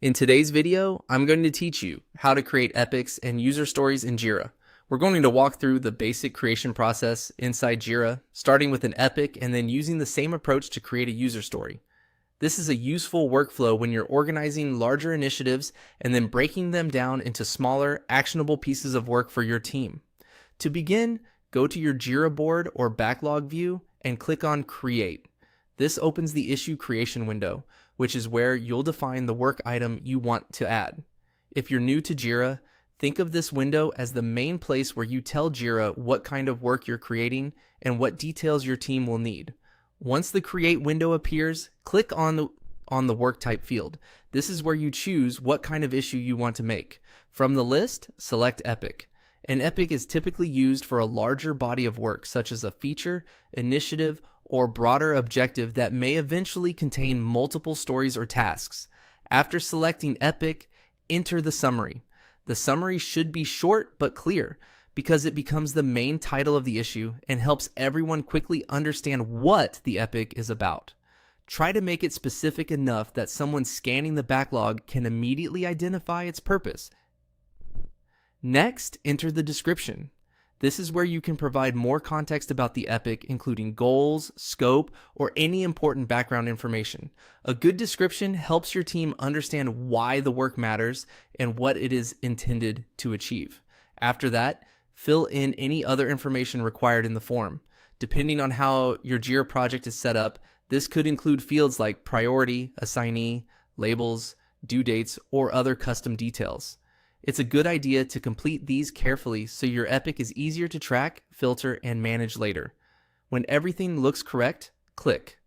In today's video, I'm going to teach you how to create epics and user stories in Jira. We're going to walk through the basic creation process inside Jira, starting with an epic and then using the same approach to create a user story. This is a useful workflow when you're organizing larger initiatives and then breaking them down into smaller, actionable pieces of work for your team. To begin, go to your Jira board or backlog view and click on Create. This opens the issue creation window, which is where you'll define the work item you want to add. If you're new to Jira, think of this window as the main place where you tell Jira what kind of work you're creating and what details your team will need. Once the Create window appears, click on the work type field. This is where you choose what kind of issue you want to make. From the list, select Epic. An epic is typically used for a larger body of work, such as a feature, initiative, or broader objective that may eventually contain multiple stories or tasks. After selecting epic, enter the summary. The summary should be short but clear because it becomes the main title of the issue and helps everyone quickly understand what the epic is about. Try to make it specific enough that someone scanning the backlog can immediately identify its purpose. Next, enter the description. This is where you can provide more context about the epic, including goals, scope, or any important background information. A good description helps your team understand why the work matters and what it is intended to achieve. After that, fill in any other information required in the form. Depending on how your Jira project is set up, this could include fields like priority, assignee, labels, due dates, or other custom details. It's a good idea to complete these carefully so your epic is easier to track, filter, and manage later. When everything looks correct, click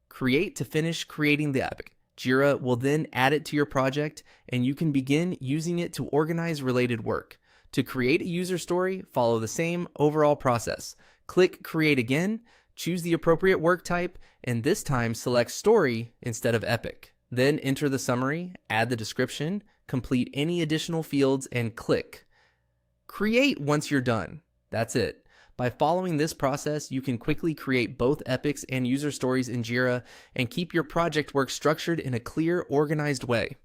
Create to finish creating the epic. Jira will then add it to your project and you can begin using it to organize related work. To create a user story, follow the same overall process. Click Create again, choose the appropriate work type, and this time select Story instead of Epic. Then enter the summary, add the description, complete any additional fields, and click Create once you're done. That's it. By following this process, you can quickly create both epics and user stories in Jira and keep your project work structured in a clear, organized way.